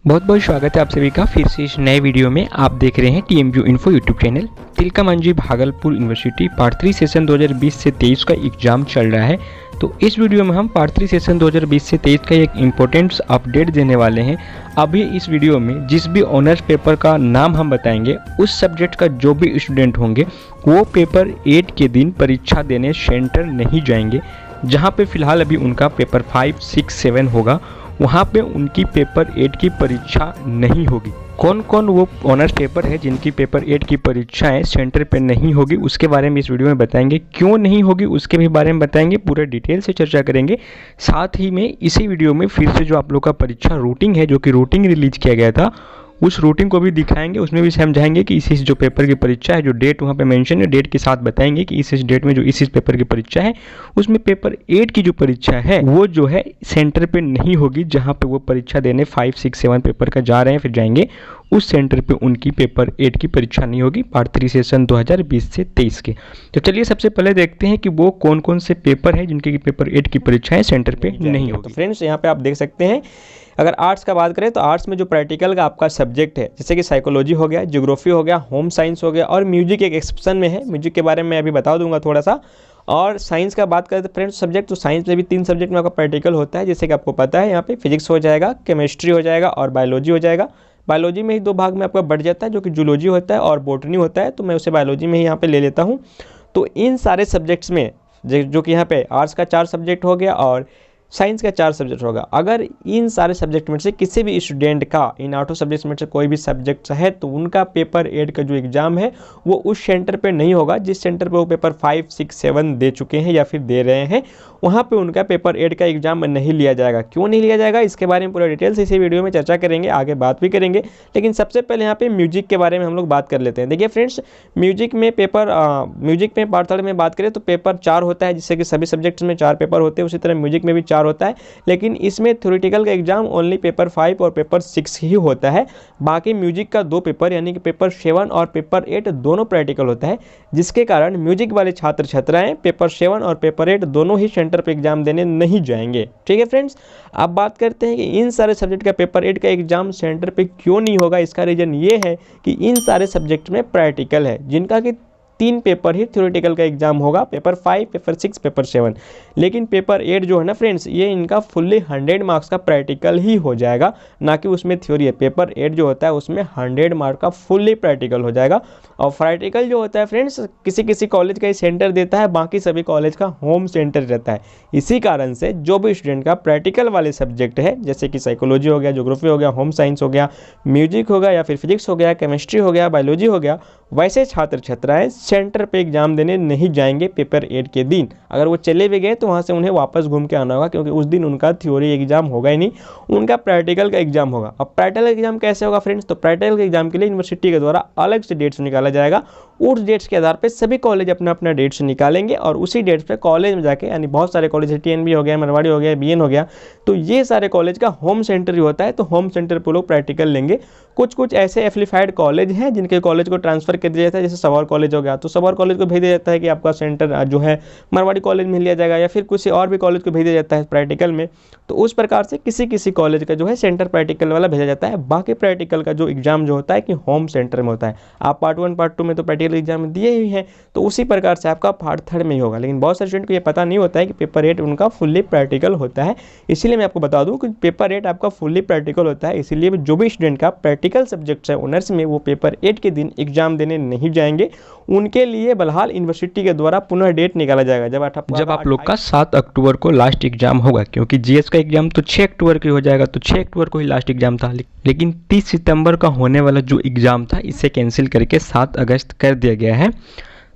बहुत बहुत स्वागत है आप सभी का फिर से इस नए वीडियो में। आप देख रहे हैं TMU info YouTube channel. Tilka Manjhi Bhagalpur university part 3 session 2020 से 23 का एग्जाम चल रहा है। तो इस वीडियो में हम पार्ट 3 सेशन 2020 से 23 का एक इम्पोर्टेंट अपडेट देने वाले हैं। अभी इस वीडियो में जिस भी ऑनर्स पेपर का नाम हम बताएंगे, उस सब्जेक्ट का जो भी स्टूडेंट होंगे वो पेपर 8 के दिन परीक्षा देने सेंटर नहीं जाएंगे। जहाँ पे फिलहाल अभी उनका पेपर 5, 6, 7 होगा, वहाँ पे उनकी पेपर 8 की परीक्षा नहीं होगी। कौन कौन वो ऑनर्स पेपर है जिनकी पेपर 8 की परीक्षाएं सेंटर पे नहीं होगी, उसके बारे में इस वीडियो में बताएंगे। क्यों नहीं होगी उसके भी बारे में बताएंगे, पूरे डिटेल से चर्चा करेंगे। साथ ही में इसी वीडियो में फिर से जो आप लोग का परीक्षा रूटिंग है, जो कि रूटिंग रिलीज किया गया था, उस रूटिंग को भी दिखाएंगे। उसमें भी समझाएंगे कि इस जो पेपर की परीक्षा है, जो डेट वहाँ पे मेंशन है, डेट के साथ बताएंगे कि इस डेट में जो इस पेपर की परीक्षा है, उसमें पेपर 8 की जो परीक्षा है वो जो है सेंटर पे नहीं होगी। जहाँ पे वो परीक्षा देने 5, 6, 7 पेपर का जा रहे हैं, फिर जाएंगे, उस सेंटर पे उनकी पेपर 8 की परीक्षा नहीं होगी पार्ट 3 सेशन 2020 से 23 के। तो चलिए सबसे पहले देखते हैं कि वो कौन कौन से पेपर हैं जिनके पेपर 8 की परीक्षाएं सेंटर पे नहीं होगी। तो फ्रेंड्स यहाँ पे आप देख सकते हैं, अगर आर्ट्स का बात करें तो आर्ट्स में जो प्रैक्टिकल का आपका सब्जेक्ट है, जैसे कि साइकोलॉजी हो गया, ज्योग्राफी हो गया, होम साइंस हो गया और म्यूजिक एक एक्सेप्शन में है। म्यूजिक के बारे में मैं अभी बता दूंगा थोड़ा सा। और साइंस का बात करें तो फ्रेंड्स सब्जेक्ट, तो साइंस में भी 3 सब्जेक्ट में आपका प्रैक्टिकल होता है, जैसे कि आपको पता है। यहाँ पे फिजिक्स हो जाएगा, केमिस्ट्री हो जाएगा और बायोलॉजी हो जाएगा। बायोलॉजी में ही 2 भाग में आपका बढ़ जाता है, जो कि जूलॉजी होता है और बॉटनी होता है, तो मैं उसे बायोलॉजी में ही यहाँ पे ले लेता हूँ। तो इन सारे सब्जेक्ट्स में जो कि यहाँ पे आर्ट्स का 4 सब्जेक्ट हो गया और साइंस का 4 सब्जेक्ट होगा। अगर इन सारे सब्जेक्ट में से किसी भी स्टूडेंट का इन 8 सब्जेक्ट में से कोई भी सब्जेक्ट है, तो उनका पेपर 8 का जो एग्ज़ाम है वो उस सेंटर पे नहीं होगा जिस सेंटर पे वो पेपर 5, 6, 7 दे चुके हैं या फिर दे रहे हैं। वहाँ पे उनका पेपर 8 का एग्जाम नहीं लिया जाएगा। क्यों नहीं लिया जाएगा, इसके बारे में पूरा डिटेल से इसी वीडियो में चर्चा करेंगे, आगे बात भी करेंगे। लेकिन सबसे पहले यहाँ पे म्यूजिक के बारे में हम लोग बात कर लेते हैं। देखिए फ्रेंड्स, म्यूजिक में पार्ट 3 में बात करें तो पेपर 4 होता है, जिससे कि सभी सब्जेक्ट्स में 4 पेपर होते हैं, उसी तरह म्यूजिक में भी 4 होता है। लेकिन इसमें थ्योरेटिकल का एग्जाम ओनली पेपर 5 और पेपर 6 ही होता है। बाकी म्यूजिक का 2 पेपर यानी कि पेपर 7 और पेपर 8 दोनों प्रैक्टिकल होता है, जिसके कारण म्यूजिक वाले छात्र छात्राएं पेपर 7 और पेपर 8 दोनों ही सेंटर पर एग्जाम देने नहीं जाएंगे। ठीक है फ्रेंड्स, अब बात करते हैं कि इन सारे सब्जेक्ट का पेपर 8 का एग्जाम सेंटर पे क्यों नहीं होगा। इसका रीजन ये है कि इन सारे सब्जेक्ट में प्रैक्टिकल है, जिनका कि 3 पेपर ही थ्योरेटिकल का एग्जाम होगा, पेपर 5, पेपर 6, पेपर 7। लेकिन पेपर 8 जो है ना फ्रेंड्स, ये इनका फुल्ली 100 मार्क्स का प्रैक्टिकल ही हो जाएगा, ना कि उसमें थ्योरी है। पेपर 8 जो होता है उसमें 100 मार्क का फुल्ली प्रैक्टिकल हो जाएगा। और प्रैक्टिकल जो होता है फ्रेंड्स, किसी किसी कॉलेज का ही सेंटर देता है, बाकी सभी कॉलेज का होम सेंटर रहता है। इसी कारण से जो भी स्टूडेंट का प्रैक्टिकल वाले सब्जेक्ट है, जैसे कि साइकोलॉजी हो गया, ज्योग्राफी हो गया, होम साइंस हो गया, म्यूजिक हो गया या फिर फिजिक्स हो गया, केमिस्ट्री हो गया, बायोलॉजी हो गया, वैसे छात्र छात्राएं सेंटर पे एग्जाम देने नहीं जाएंगे पेपर 8 के दिन। अगर वो चले भी गए तो वहाँ से उन्हें वापस घूम के आना होगा, क्योंकि उस दिन उनका थ्योरी एग्जाम होगा ही नहीं, उनका प्रैक्टिकल का एग्जाम होगा। अब प्रैक्टिकल एग्जाम कैसे होगा फ्रेंड्स, तो प्रैक्टिकल के एग्जाम के लिए यूनिवर्सिटी के द्वारा अलग से डेट्स निकाला जाएगा। उस डेट्स के आधार पर सभी कॉलेज अपना अपना डेट्स निकालेंगे और उसी डेट्स पे कॉलेज में जाके, यानी बहुत सारे कॉलेज, टीएनबी हो गया, मरवाड़ी हो गया, बीएन हो गया, तो ये सारे कॉलेज का होम सेंटर ही होता है, तो होम सेंटर पर लोग प्रैक्टिकल लेंगे। कुछ ऐसे एफिलिफाइड कॉलेज हैं जिनके कॉलेज को ट्रांसफर कर दिया जाता है, जैसे सबौर कॉलेज हो गया, तो सबौर कॉलेज को भेज दिया जाता है कि आपका सेंटर जो है मरवाड़ी कॉलेज में लिया जाएगा, या फिर किसी और भी कॉलेज को भेज दिया जाता है प्रैक्टिकल में। तो उस प्रकार से किसी किसी कॉलेज का जो है सेंटर प्रैक्टिकल वाला भेजा जाता है। बाकी प्रैक्टिकल का जो एग्जाम जो होता है कि होम सेंटर में होता है। आप पार्ट 1 पार्ट 2 में तो प्रैक्टिकल एग्जाम दिए ही हैं, तो उसी प्रकार से आपका पार्ट 3 में ही होगा। लेकिन बहुत सारे स्टूडेंट को ये पता नहीं होता है कि पेपर 8 उनका फुल्ली प्रैक्टिकल होता है। इसीलिए मैं आपको बता दूं कि पेपर 8 आपका फुल्ली प्रैक्टिकल होता है। इसीलिए जो भी स्टूडेंट का प्रैक्टिकल सब्जेक्ट्स है ऑनर्स में, वो पेपर 8 के दिन एग्जाम देने नहीं जाएंगे। उनके लिए बलहाल यूनिवर्सिटी के द्वारा पुनः डेट निकाला जाएगा, जब आप लोग का 7 अक्टूबर को लास्ट एग्जाम होगा, क्योंकि जीएस का एग्जाम तो 6 अक्टूबर को हो जाएगा, तो 6 अक्टूबर को ही लास्ट एग्जाम था। लेकिन 30 सितंबर का होने वाला जो एग्जाम था, इसे कैंसिल करके 7 अगस्त कर दिया गया है।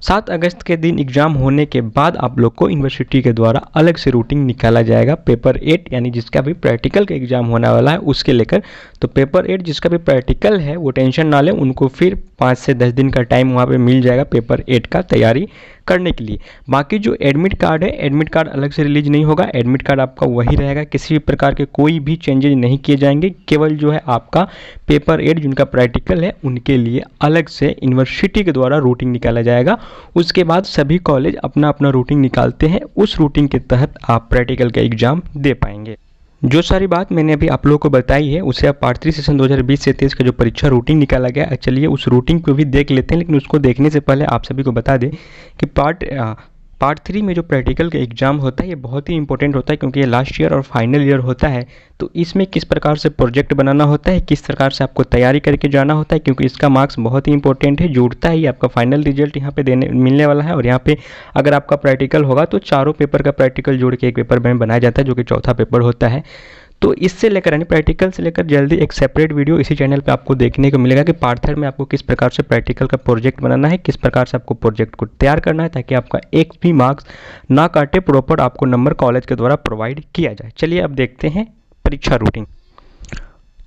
7 अगस्त के दिन एग्जाम होने के बाद आप लोग को यूनिवर्सिटी के द्वारा अलग से रूटिंग निकाला जाएगा पेपर 8, यानी जिसका भी प्रैक्टिकल का एग्जाम होने वाला है उसके लेकर। तो पेपर 8 जिसका भी प्रैक्टिकल है वो टेंशन ना लें, उनको फिर 5 से 10 दिन का टाइम वहाँ पे मिल जाएगा पेपर 8 का तैयारी करने के लिए। बाकी जो एडमिट कार्ड है, एडमिट कार्ड अलग से रिलीज नहीं होगा, एडमिट कार्ड आपका वही रहेगा, किसी भी प्रकार के कोई भी चेंजेज नहीं किए जाएंगे। केवल जो है आपका पेपर 8 जिनका प्रैक्टिकल है उनके लिए अलग से यूनिवर्सिटी के द्वारा रूटिंग निकाला जाएगा। उसके बाद सभी कॉलेज अपना अपना रूटिंग निकालते हैं, उस रूटिंग के तहत आप प्रैक्टिकल का एग्जाम दे पाएंगे। जो सारी बात मैंने अभी आप लोगों को बताई है उसे आप पार्ट 3 सेशन 2020 से 23 का जो परीक्षा रूटिंग निकाला गया है, चलिए उस रूटिंग को भी देख लेते हैं। लेकिन उसको देखने से पहले आप सभी को बता दें कि पार्ट 3 में जो प्रैक्टिकल का एग्ज़ाम होता है ये बहुत ही इंपॉर्टेंट होता है, क्योंकि ये लास्ट ईयर और फाइनल ईयर होता है। तो इसमें किस प्रकार से प्रोजेक्ट बनाना होता है, किस प्रकार से आपको तैयारी करके जाना होता है, क्योंकि इसका मार्क्स बहुत ही इंपॉर्टेंट है, जुड़ता है। ये आपका फाइनल रिजल्ट यहाँ पे मिलने वाला है। और यहाँ पे अगर आपका प्रैक्टिकल होगा तो चारों पेपर का प्रैक्टिकल जोड़ के एक पेपर में बनाया जाता है, जो कि चौथा पेपर होता है। तो इससे लेकर यानी प्रैक्टिकल से लेकर जल्दी एक सेपरेट वीडियो इसी चैनल पे आपको देखने को मिलेगा कि पार्ट 3 में आपको किस प्रकार से प्रैक्टिकल का प्रोजेक्ट बनाना है, किस प्रकार से आपको प्रोजेक्ट को तैयार करना है, ताकि आपका एक भी मार्क्स ना काटे, प्रॉपर आपको नंबर कॉलेज के द्वारा प्रोवाइड किया जाए। चलिए अब देखते हैं परीक्षा रूटीन।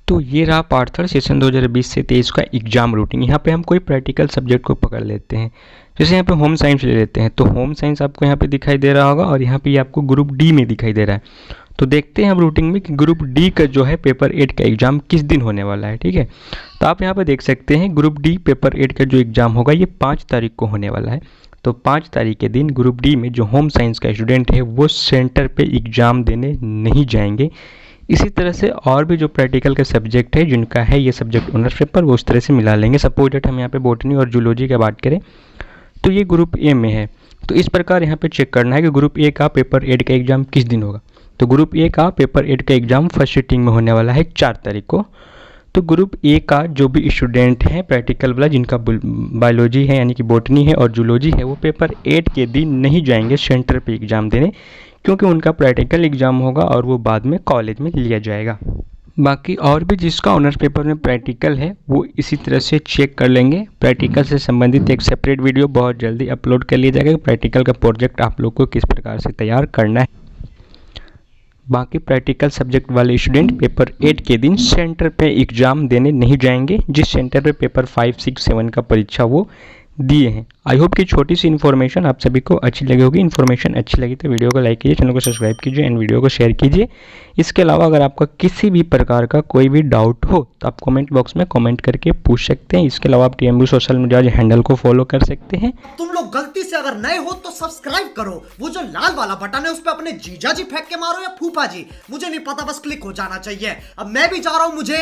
तो ये रहा पार्ट 3 सेशन 2020 से 23 का एग्जाम रूटीन। यहाँ पे हम कोई प्रैक्टिकल सब्जेक्ट को पकड़ लेते हैं। जैसे यहाँ पे होम साइंस ले लेते हैं, तो होम साइंस आपको यहाँ पे दिखाई दे रहा होगा और यहाँ पे आपको ग्रुप डी में दिखाई दे रहा है। तो देखते हैं हम रूटीन में कि ग्रुप डी का जो है पेपर 8 का एग्ज़ाम किस दिन होने वाला है। ठीक है, तो आप यहाँ पे देख सकते हैं ग्रुप डी पेपर 8 का जो एग्ज़ाम होगा ये 5 तारीख को होने वाला है। तो 5 तारीख के दिन ग्रुप डी में जो होम साइंस का स्टूडेंट है वो सेंटर पे एग्ज़ाम देने नहीं जाएंगे। इसी तरह से और भी जो प्रैक्टिकल के सब्जेक्ट है जिनका है ये सब्जेक्ट ऑनर्स पेपर, वो उस तरह से मिला लेंगे। सपोज डेट हम यहाँ पे बॉटनी और जूलॉजी की बात करें तो ये ग्रुप ए में है। तो इस प्रकार यहाँ पे चेक करना है कि ग्रुप ए का पेपर 8 का एग्ज़ाम किस दिन होगा। तो ग्रुप ए का पेपर 8 का एग्ज़ाम फर्स्ट सिटिंग में होने वाला है 4 तारीख को। तो ग्रुप ए का जो भी स्टूडेंट है प्रैक्टिकल वाला, जिनका बायोलॉजी है यानी कि बॉटनी है और जूलॉजी है, वो पेपर 8 के दिन नहीं जाएंगे सेंटर पे एग्ज़ाम देने, क्योंकि उनका प्रैक्टिकल एग्ज़ाम होगा और वो बाद में कॉलेज में लिया जाएगा। बाकी और भी जिसका ऑनर्स पेपर में प्रैक्टिकल है वो इसी तरह से चेक कर लेंगे। प्रैक्टिकल से संबंधित एक सेपरेट वीडियो बहुत जल्दी अपलोड कर लिया जाएगा। प्रैक्टिकल का प्रोजेक्ट आप लोग को किस प्रकार से तैयार करना है। बाकी प्रैक्टिकल सब्जेक्ट वाले स्टूडेंट पेपर 8 के दिन सेंटर पे एग्ज़ाम देने नहीं जाएंगे, जिस सेंटर पे पेपर 5, 6, 7 का परीक्षा वो दिए हैं। आई होप कि छोटी सी इन्फॉर्मेशन आप सभी को अच्छी लगी होगी। इन्फॉर्मेशन अच्छी लगी तो वीडियो को लाइक कीजिए, चैनल को सब्सक्राइब कीजिए एंड वीडियो को शेयर कीजिए। इसके अलावा अगर आपका किसी भी प्रकार का कोई भी डाउट हो तो आप कमेंट बॉक्स में कमेंट करके पूछ सकते हैं। इसके अलावा आप टीएमयू सोशल मीडिया हैंडल को फॉलो कर सकते हैं। तुम लोग गलती से अगर नए हो तो सब्सक्राइब करो, वो जो लाल वाला बटन है उस पर अपने जीजा जी फेंक के मारो या फूफा जी, मुझे नहीं पता, बस क्लिक हो जाना चाहिए। अब मैं भी जा रहा हूं, मुझे